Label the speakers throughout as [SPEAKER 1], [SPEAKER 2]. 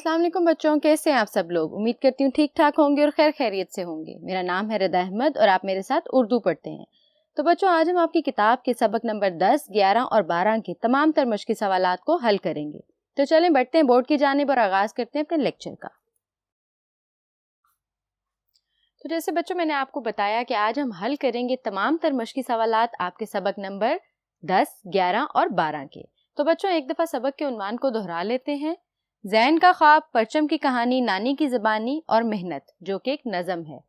[SPEAKER 1] अस्सलाम वालेकुम बच्चों, कैसे हैं आप सब लोग। उम्मीद करती हूँ ठीक ठाक होंगे और खैर खैरियत से होंगे। मेरा नाम है रदा अहमद और आप मेरे साथ उर्दू पढ़ते हैं। तो बच्चों, आज हम आपकी किताब के सबक नंबर 10, 11 और 12 के तमाम तर मुश्किल सवालात को हल करेंगे। तो चलें बढ़ते हैं बोर्ड की जानिब और आगाज करते हैं अपने लेक्चर का। तो जैसे बच्चों मैंने आपको बताया कि आज हम हल करेंगे तमाम तर मुश्किल सवालात आपके सबक नंबर 10, 11 और 12 के। तो बच्चों एक दफा सबक के उन्वान को दोहरा लेते हैं। ज़ैन का ख्वाब, परचम की कहानी, नानी की ज़बानी और मेहनत, जो कि एक नज़म है।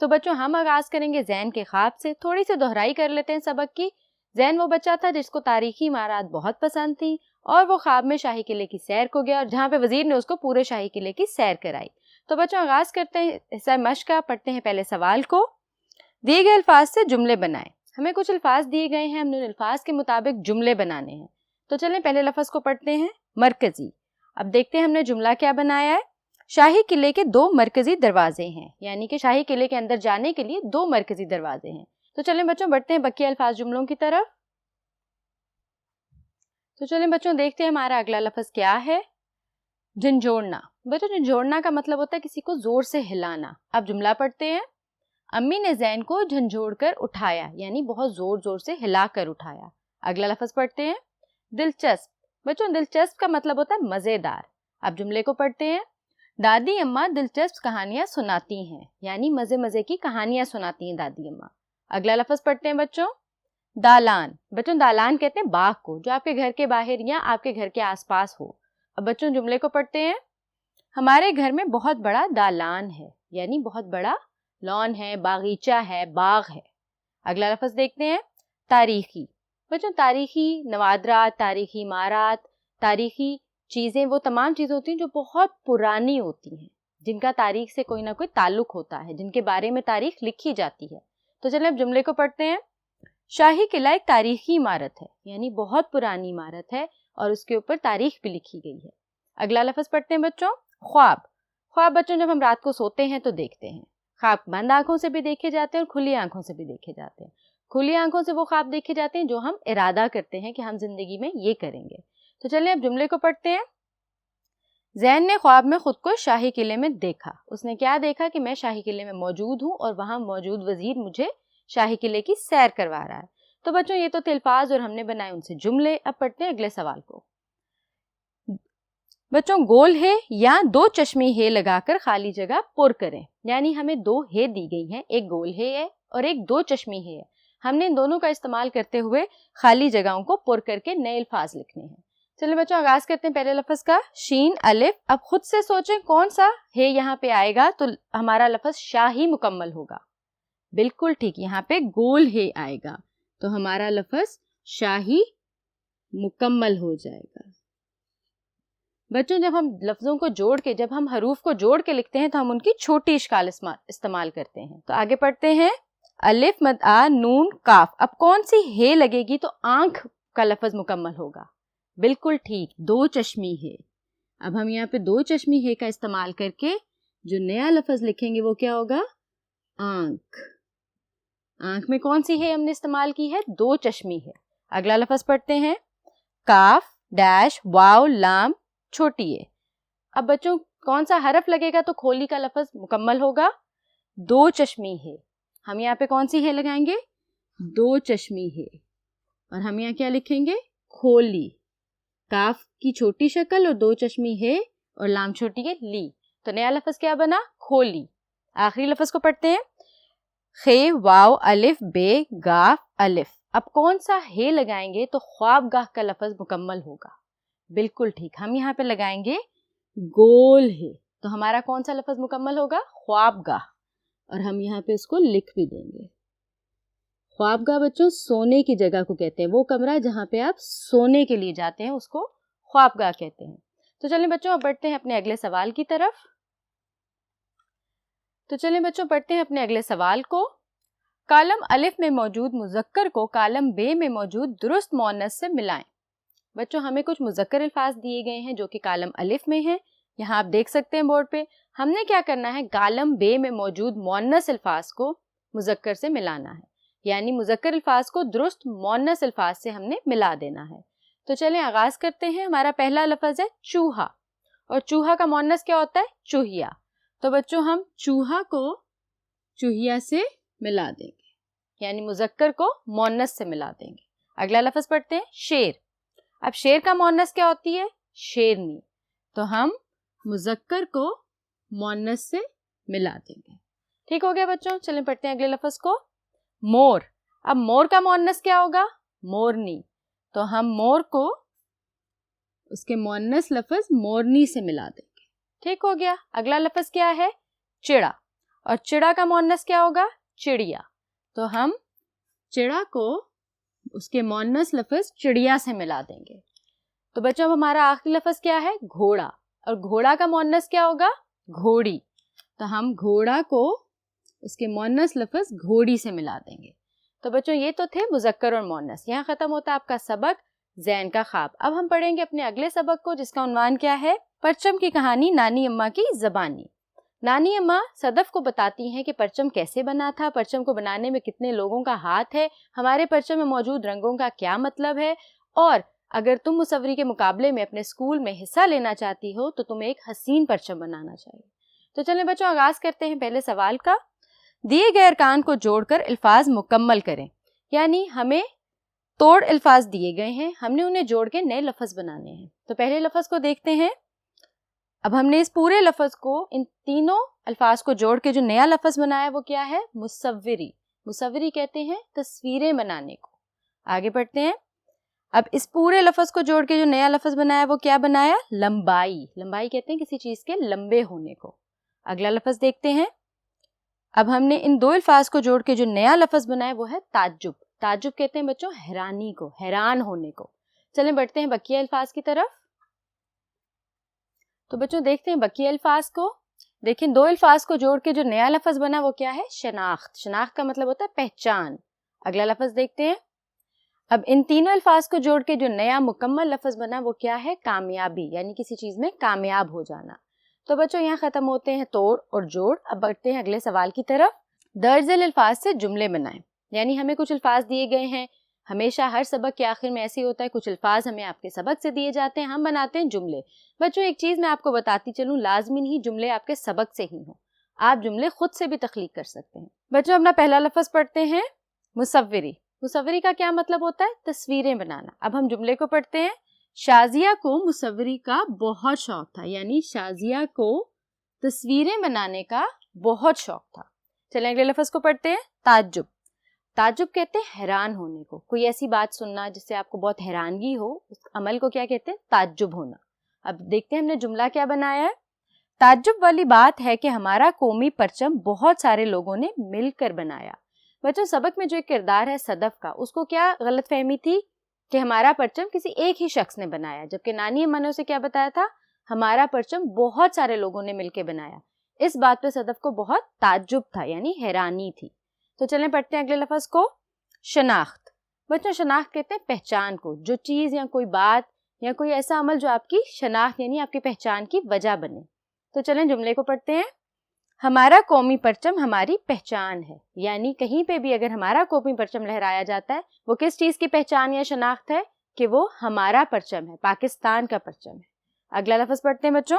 [SPEAKER 1] तो बच्चों हम आगाज करेंगे ज़ैन के ख्वाब से। थोड़ी सी दोहराई कर लेते हैं सबक की। ज़ैन वो बच्चा था जिसको तारीखी इमारत बहुत पसंद थी और वो ख्वाब में शाही किले की सैर को गया और जहाँ पे वजीर ने उसको पूरे शाही किले की सैर कराई। तो बच्चों आगाज करते हैं हिस्सा मश्क का। पढ़ते हैं पहले सवाल को। दिए गए अल्फाज से जुमले बनाएं। हमें कुछ अल्फाज दिए गए हैं, हमने उन अल्फाज के मुताबिक जुमले बनाने हैं। तो चलें पहले लफ्ज को पढ़ते हैं, मरकजी। अब देखते हैं हमने जुमला क्या बनाया है। शाही किले के 2 मरकजी दरवाजे हैं, यानी कि शाही किले के अंदर जाने के लिए 2 मरकजी दरवाजे हैं। तो चलें बच्चों बढ़ते हैं बाकी अल्फाज जुमलों की तरफ। तो चलें बच्चों देखते हैं हमारा अगला लफ्ज क्या है, झंझोड़ना। बच्चों झंझोड़ना का मतलब होता है किसी को जोर से हिलाना। अब जुमला पढ़ते हैं। अम्मी ने ज़ैन को झंझोड़ कर उठाया, यानी बहुत जोर जोर से हिला कर उठाया। अगला लफ्ज पढ़ते हैं, दिलचस्प। बच्चों दिलचस्प का मतलब होता है मजेदार। अब जुमले को पढ़ते हैं। दादी अम्मा दिलचस्प कहानियां सुनाती हैं, यानी मजे मजे की कहानियां सुनाती हैं दादी अम्मा। अगला लफ्ज पढ़ते हैं बच्चों, दालान। बच्चों दालान कहते हैं बाग को, जो आपके घर के बाहर या आपके घर के आसपास हो। अब बच्चों जुमले को पढ़ते हैं। हमारे घर में बहुत बड़ा दालान है, यानी बहुत बड़ा लॉन है, बागीचा है, बाग है। अगला लफ्ज देखते हैं, तारीखी। बच्चों तारीखी नवादरात, तारीखी इमारत, तारीखी चीज़ें वो तमाम चीज़ें होती हैं जो बहुत पुरानी होती हैं, जिनका तारीख से कोई ना कोई ताल्लुक होता है, जिनके बारे में तारीख लिखी जाती है। तो चलिए अब जुमले को पढ़ते हैं। शाही किला एक तारीखी इमारत है, यानी बहुत पुरानी इमारत है और उसके ऊपर तारीख भी लिखी गई है। अगला लफ्ज पढ़ते हैं बच्चों, ख्वाब। ख्वाब बच्चों जब हम रात को सोते हैं तो देखते हैं। ख्वाब बंद आंखों से भी देखे जाते हैं और खुली आंखों से भी देखे जाते हैं। खुली आंखों से वो ख्वाब देखे जाते हैं जो हम इरादा करते हैं कि हम जिंदगी में ये करेंगे। तो चलिए अब जुमले को पढ़ते हैं। ज़ैन ने ख्वाब में खुद को शाही किले में देखा। उसने क्या देखा कि मैं शाही किले में मौजूद हूँ और वहां मौजूद वजीर मुझे शाही किले की सैर करवा रहा है। तो बच्चों ये तो अल्फाज और हमने बनाए उनसे जुमले। अब पढ़ते हैं अगले सवाल को। बच्चों गोल है या 2 चश्मे है लगाकर खाली जगह पुर करें, यानी हमें 2 है दी गई हैं, एक गोल है और एक 2 चश्मे है। हमने इन दोनों का इस्तेमाल करते हुए खाली जगहों को पुर करके नए अल्फाज लिखने हैं। चलिए बच्चों आगाज करते हैं पहले लफ्ज का, शीन अलिफ। अब खुद से सोचें कौन सा है यहाँ पे आएगा, तो हमारा लफ्ज शाही मुकम्मल होगा। बिल्कुल ठीक, यहाँ पे गोल है आएगा तो हमारा लफ्ज शाही मुकम्मल हो जाएगा। बच्चों जब हम लफ्जों को जोड़ के, जब हम हरूफ को जोड़ के लिखते हैं तो हम उनकी छोटी इश्काल इस्तेमाल करते हैं। तो आगे पढ़ते हैं, अलिफ मद आ नून काफ। अब कौन सी है लगेगी तो आंख का लफ्ज मुकम्मल होगा। बिल्कुल ठीक, 2 चश्मी है। अब हम यहाँ पे 2 चश्मी है का इस्तेमाल करके जो नया लफ्ज लिखेंगे वो क्या होगा, आंख। आंख में कौन सी है हमने इस्तेमाल की है, 2 चश्मी है। अगला लफ्ज पढ़ते हैं, काफ डैश वाव लाम छोटी है। अब बच्चों कौन सा हरफ लगेगा तो खोली का लफ्ज मुकम्मल होगा, 2 चश्मी है। हम यहाँ पे कौन सी है लगाएंगे, 2 चश्मी है। और हम यहाँ क्या लिखेंगे, खोली। काफ की छोटी शक्ल और 2 चश्मी है और लाम छोटी है, ली। तो नया लफ्ज क्या बना, खोली। आखिरी लफ्ज को पढ़ते हैं, खे वाव अलिफ बे गाफ अलिफ। अब कौन सा है लगाएंगे तो ख्वाबगाह का लफ्ज मुकम्मल होगा। बिल्कुल ठीक, हम यहाँ पे लगाएंगे गोल है तो हमारा कौन सा लफ्ज मुकम्मल होगा, ख्वाबगाह। और हम यहाँ पे इसको लिख भी देंगे। ख्वाबगाह बच्चों सोने की जगह को कहते हैं, वो कमरा जहाँ पे आप सोने के लिए जाते हैं उसको ख्वाबगाह कहते हैं। तो चलें बच्चों अब बढ़ते हैं अपने अगले सवाल की तरफ। तो चलें बच्चों पढ़ते हैं अपने अगले सवाल को। कालम अलिफ में मौजूद मुज़क्कर को कालम बे में मौजूद दुरुस्त मुअन्नस से मिलाएं। बच्चों हमें कुछ मुज़क्कर अल्फाज दिए गए हैं जो कि कालम अलिफ में हैं। यहाँ आप देख सकते हैं बोर्ड पे। हमने क्या करना है, कालम बे में मौजूद मुअन्नस अल्फाज को मुज़क्कर से मिलाना है, यानी मुज़क्कर अल्फाज को दुरुस्त मुअन्नस अल्फाज से हमने मिला देना है। तो चलें आगाज करते हैं। हमारा पहला लफ्ज है चूहा और चूहा का मुअन्नस क्या होता है? चूहिया। तो बच्चों हम चूहा को चूहिया से मिला देंगे, यानी मुज़क्कर को मुअन्नस से मिला देंगे। अगला लफ्ज पढ़ते हैं शेर। अब शेर का मुअन्नस क्या होती है? शेरनी। तो हम मुज़क्कर को मुअन्नस से मिला देंगे। ठीक हो गया बच्चों। चलें पढ़ते हैं अगले लफ्ज को मोर। अब मोर का मुअन्नस क्या होगा? मोरनी। तो हम मोर को उसके मुअन्नस लफ्ज मोरनी से मिला देंगे। ठीक हो गया। अगला लफ्ज क्या है? चिड़ा। और चिड़ा का मुअन्नस क्या होगा? चिड़िया। तो हम चिड़ा को उसके मुअन्नस लफ्ज चिड़िया से मिला देंगे। तो बच्चों अब हमारा आखिरी लफ्ज क्या है? घोड़ा। और घोड़ा का मुअन्नस क्या होगा? घोड़ी। तो हम घोड़ा को उसके मुअन्नस लफ्ज घोड़ी से मिला देंगे। तो बच्चों ये तो थे मुज़क्कर और मुअन्नस। यहाँ खत्म होता है आपका सबक ज़ैन का ख्वाब। अब हम पढ़ेंगे अपने अगले सबक को, जिसका उन्वान क्या है? परचम की कहानी नानी अम्मा की ज़बानी। नानी अम्मा सदफ को बताती हैं कि परचम कैसे बना था, परचम को बनाने में कितने लोगों का हाथ है, हमारे परचम में मौजूद रंगों का क्या मतलब है, और अगर तुम मुसव्वरी के मुकाबले में अपने स्कूल में हिस्सा लेना चाहती हो तो तुम्हें एक हसीन परचम बनाना चाहिए। तो चलें बच्चों आगाज करते हैं पहले सवाल का। दिए गए अरकान को जोड़कर अल्फाज मुकम्मल करें। यानी हमें तोड़ अल्फाज दिए गए हैं, हमने उन्हें जोड़ के नए लफ्ज बनाने हैं। तो पहले लफ्ज को देखते हैं। अब हमने इस पूरे लफ्ज को, इन तीनों अल्फाज को जोड़ के जो नया लफ्ज बनाया वो क्या है? मुसव्वरी। मुसव्वरी कहते हैं तस्वीरें बनाने को। आगे बढ़ते हैं। अब इस पूरे लफ्ज को जोड़ के जो नया लफ्ज बनाया वो क्या बनाया? लंबाई। लंबाई कहते हैं किसी चीज के लंबे होने को। अगला लफ्ज देखते हैं। अब हमने इन दो अल्फाज को जोड़ के जो नया लफ्ज बनाया वो है ताज्जुब। ताज्जुब कहते हैं बच्चों हैरानी को, हैरान होने को। चलें बढ़ते हैं बकिया अल्फाज की तरफ। तो बच्चों देखते हैं बकिया अल्फाज को। देखें दो अल्फाज को जोड़ के जो नया लफ्ज बना वो क्या है? शनाख्त। शनाख्त का मतलब होता है पहचान। अगला लफ्ज देखते हैं। अब इन तीनों अल्फाज को जोड़ के जो नया मुकम्मल लफ्ज बना वो क्या है? कामयाबी, यानी किसी चीज में कामयाब हो जाना। तो बच्चों यहाँ खत्म होते हैं तोड़ और जोड़। अब बढ़ते हैं अगले सवाल की तरफ। दर्जल अल्फाज से जुमले बनाएं। यानी हमें कुछ अल्फाज दिए गए हैं। हमेशा हर सबक के आखिर में ऐसे ही होता है, कुछ अल्फाज हमें आपके सबक से दिए जाते हैं, हम बनाते हैं जुमले। बच्चों एक चीज मैं आपको बताती चलूं, लाजमी नहीं जुमले आपके सबक से ही हो, आप जुमले खुद से भी तख्लीक कर सकते हैं। बच्चों अपना पहला लफ्ज पढ़ते हैं मुसव्वरी। मुसव्वरी का क्या मतलब होता है? तस्वीरें बनाना। अब हम जुमले को पढ़ते हैं। शाजिया को मुसव्वरी का बहुत शौक था, यानी शाजिया को तस्वीरें बनाने का बहुत शौक था। चलें अगले लफ्ज को पढ़ते हैं। ताज्जुब। ताज्जुब कहते हैं हैरान होने को, कोई ऐसी बात सुनना जिससे आपको बहुत हैरानगी हो, उस अमल को क्या कहते हैं? ताज्जुब होना। अब देखते हैं हमने जुमला क्या बनाया है। ताज्जुब वाली बात है कि हमारा कौमी परचम बहुत सारे लोगों ने मिलकर बनाया। बच्चों सबक में जो एक किरदार है सदफ का, उसको क्या गलतफहमी थी कि हमारा परचम किसी एक ही शख्स ने बनाया, जबकि नानी अम्मा ने उसे क्या बताया था? हमारा परचम बहुत सारे लोगों ने मिलकर बनाया। इस बात पे सदफ को बहुत ताज्जुब था, यानी हैरानी थी। तो चलें पढ़ते हैं अगले लफ्ज को। शनाख्त। बच्चों शनाख्त कहते हैं पहचान को, जो चीज या कोई बात या कोई ऐसा अमल जो आपकी शनाख्त यानी आपकी पहचान की वजह बने। तो चलें जुमले को पढ़ते हैं। हमारा कौमी परचम हमारी पहचान है, यानी कहीं पे भी अगर हमारा कौमी परचम लहराया जाता है वो किस चीज की पहचान या शनाख्त है? कि वो हमारा परचम है, पाकिस्तान का परचम है। अगला लफ्ज पढ़ते हैं बच्चों।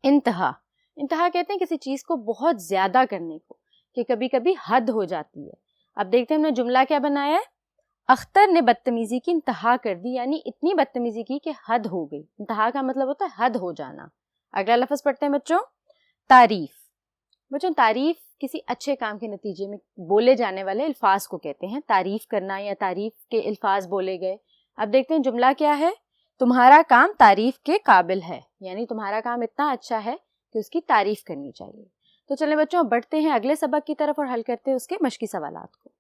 [SPEAKER 1] इंतहा। इंतहा कहते हैं किसी चीज को बहुत ज्यादा करने को, कि कभी कभी हद हो जाती है। अब देखते हैं हमने जुमला क्या बनाया है। अख्तर ने बदतमीजी की इंतहा कर दी, यानी इतनी बदतमीजी की कि हद हो गई। इंतहा का मतलब होता है हद हो जाना। अगला लफ्ज पढ़ते हैं बच्चों। तारीफ। बच्चों तारीफ किसी अच्छे काम के नतीजे में बोले जाने वाले अल्फाज को कहते हैं तारीफ करना, या तारीफ के अल्फाज बोले गए। अब देखते हैं जुमला क्या है। तुम्हारा काम तारीफ के काबिल है, यानी तुम्हारा काम इतना अच्छा है कि उसकी तारीफ करनी चाहिए। तो चलें बच्चों अब बढ़ते हैं अगले सबक की तरफ और हल करते हैं उसके मश्की सवालात को।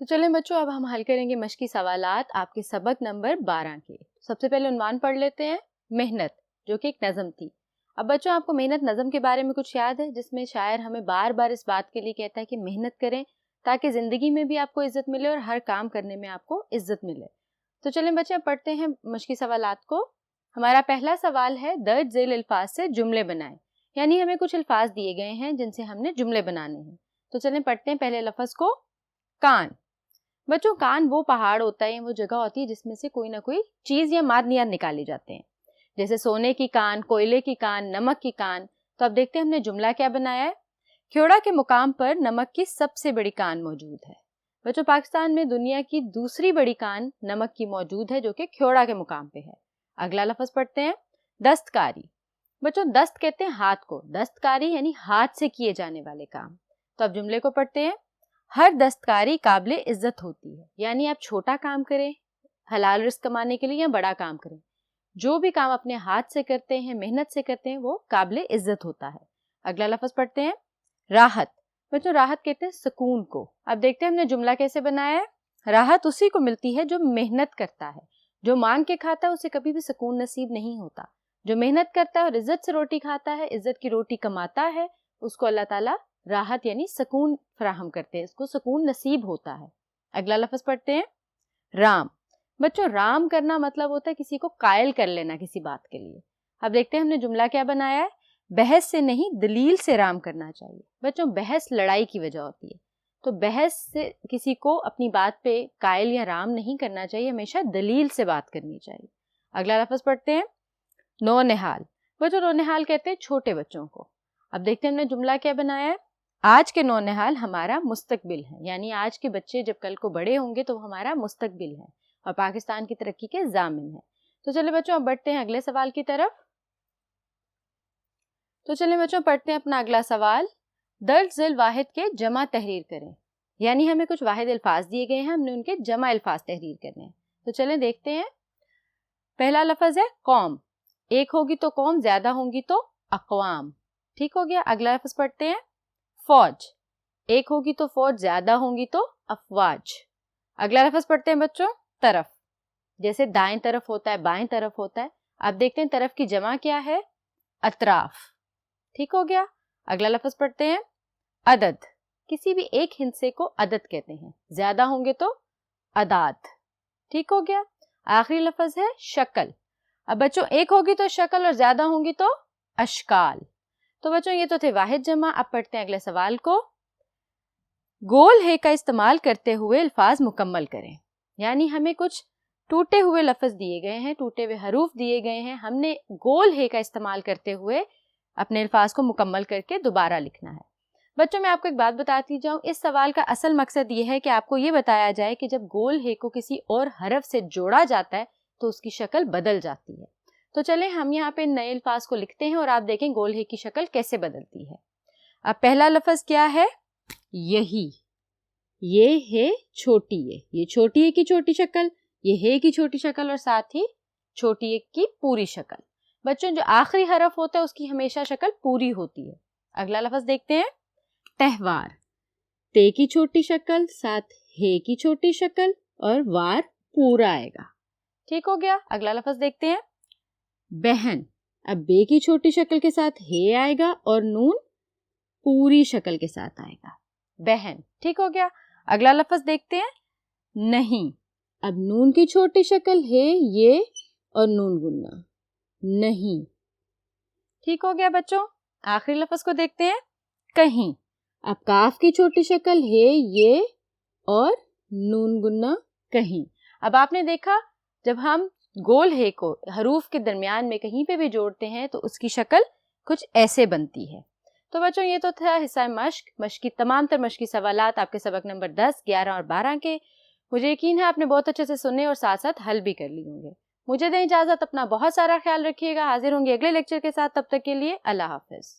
[SPEAKER 1] तो चलें बच्चों अब हम हल करेंगे मश्की सवालात आपके सबक नंबर 12 के। सबसे पहले उन्वान पढ़ लेते हैं, मेहनत, जो कि एक नज़म थी। अब बच्चों आपको मेहनत नज़म के बारे में कुछ याद है, जिसमें शायर हमें बार बार इस बात के लिए कहता है कि मेहनत करें ताकि ज़िंदगी में भी आपको इज्जत मिले और हर काम करने में आपको इज्जत मिले। तो चलें बच्चे अब पढ़ते हैं मश्की सवालात को। हमारा पहला सवाल है दर्ज झेल अल्फाज से जुमले बनाएं। यानी हमें कुछ अल्फाज दिए गए हैं जिनसे हमने जुमले बनाने हैं। तो चलें पढ़ते हैं पहले लफ्ज को। कान। बच्चों कान वो पहाड़ होता है, वो जगह होती है जिसमें से कोई ना कोई चीज या मादनियात निकाले जाते हैं, जैसे सोने की कान, कोयले की कान, नमक की कान। तो अब देखते हैं हमने जुमला क्या बनाया है। ख्योड़ा के मुकाम पर नमक की सबसे बड़ी कान मौजूद है। बच्चों पाकिस्तान में दुनिया की दूसरी बड़ी कान नमक की मौजूद है जो कि ख्योड़ा के मुकाम पे है। अगला लफ्ज पढ़ते हैं, दस्तकारी। बच्चों दस्त कहते हैं हाथ को, दस्तकारी यानी हाथ से किए जाने वाले काम। तो अब जुमले को पढ़ते हैं, हर दस्तकारी काबिले इज्जत होती है, यानी आप छोटा काम करें हलाल रिस्क कमाने के लिए या बड़ा काम करें, जो भी काम अपने हाथ से करते हैं, मेहनत से करते हैं, वो काबिले इज्जत होता है। अगला लफ्ज पढ़ते हैं, राहत। बच्चों राहत कहते हैं सुकून को। अब देखते हैं हमने जुमला कैसे बनाया है। राहत उसी को मिलती है जो मेहनत करता है, जो मांग के खाता है उसे कभी भी सुकून नसीब नहीं होता। जो मेहनत करता है और इज्जत से रोटी खाता है, इज्जत की रोटी कमाता है, उसको अल्लाह ताला राहत यानी सुकून फराहम करते हैं, इसको सुकून नसीब होता है। अगला लफ्ज पढ़ते हैं, राम। बच्चों राम करना मतलब होता है किसी को कायल कर लेना किसी बात के लिए। अब देखते हैं हमने जुमला क्या बनाया है, बहस से नहीं दलील से राम करना चाहिए। बच्चों बहस लड़ाई की वजह होती है, तो बहस से किसी को अपनी बात पे कायल या राम नहीं करना चाहिए, हमेशा दलील से बात करनी चाहिए। अगला लफ्ज पढ़ते हैं, नौनिहाल। बच्चों नौनिहाल कहते हैं छोटे बच्चों को। अब देखते हैं हमने जुमला क्या बनाया है, आज के नौनिहाल हमारा मुस्तकबिल है, यानी आज के बच्चे जब कल को बड़े होंगे तो वो हमारा मुस्तकबिल है और पाकिस्तान की तरक्की के जामिन है। तो चलिए बच्चों अब बढ़ते हैं अगले सवाल की तरफ। तो चलिए बच्चों पढ़ते हैं अपना अगला सवाल, दर्ज झेल वाहिद के जमा तहरीर करें। यानी हमें कुछ वाहिद अल्फाज दिए गए हैं, हमने उनके जमा अल्फाज तहरीर करने हैं। तो चलिए देखते हैं। पहला लफ्ज है कौम, एक होगी तो कौम, ज्यादा होंगी तो अक़वाम। ठीक हो गया। अगला लफ्ज पढ़ते हैं, फौज, एक होगी तो फौज, ज्यादा होंगी तो अफवाज। अगला लफ्ज पढ़ते हैं बच्चों, तरफ, जैसे दाएं तरफ होता है, बाएं तरफ होता है। अब देखते हैं तरफ की जमा क्या है, अतराफ। ठीक हो गया। अगला लफ्ज पढ़ते हैं, अदद, किसी भी एक हिस्से को अदद कहते हैं, ज्यादा होंगे तो अदाद। ठीक हो गया। आखिरी लफ्ज है शक्ल। अब बच्चों एक होगी तो शक्ल और ज्यादा होंगी तो अशकाल। तो बच्चों ये तो थे वाहिद जमा। अब पढ़ते हैं अगले सवाल को, गोल है का इस्तेमाल करते हुए अल्फाज मुकम्मल करें। यानी हमें कुछ टूटे हुए लफ्ज दिए गए हैं, टूटे हुए हरूफ दिए गए हैं, हमने गोल है का इस्तेमाल करते हुए अपने अल्फाज को मुकम्मल करके दोबारा लिखना है। बच्चों मैं आपको एक बात बताती जाऊं, इस सवाल का असल मकसद ये है कि आपको ये बताया जाए कि जब गोल है को किसी और हरफ से जोड़ा जाता है तो उसकी शक्ल बदल जाती है। तो चले हम यहाँ पे नए अल्फाज को लिखते हैं और आप देखें गोल है की शक्ल कैसे बदलती है। अब पहला लफ्ज क्या है, यही, ये है छोटी है, ये छोटी है की छोटी शक्ल, ये है की छोटी शक्ल और साथ ही छोटी है की पूरी शक्ल। बच्चों जो आखिरी हरफ होता है उसकी हमेशा शक्ल पूरी होती है। अगला लफ्ज देखते हैं, तहवार, ते की छोटी शक्ल, साथ है की छोटी शक्ल और वार पूरा आएगा। ठीक हो गया। अगला लफ्ज देखते हैं, बहन, अब बे की छोटी शक्ल के साथ है आएगा और नून पूरी शक्ल के साथ आएगा, बहन। ठीक हो गया। अगला लफ्ज देखते हैं, नहीं, अब नून की छोटी शक्ल है ये और नून गुन्ना, नहीं। ठीक हो गया बच्चों। आखिरी लफ्ज को देखते हैं, कहीं, अब काफ की छोटी शक्ल है ये और नून गुन्ना कहीं। अब आपने देखा जब हम गोल है को हरूफ के दरमियान में कहीं पे भी जोड़ते हैं तो उसकी शक्ल कुछ ऐसे बनती है। तो बच्चों ये तो था हिस्सा मश्क की तमाम तर मश्की सवालात आपके सबक नंबर 10, 11 और 12 के। मुझे यकीन है आपने बहुत अच्छे से सुने और साथ साथ हल भी कर लिए होंगे। मुझे दें इजाजत, अपना बहुत सारा ख्याल रखिएगा। हाजिर होंगे अगले लेक्चर के साथ, तब तक के लिए अल्लाह हाफिज।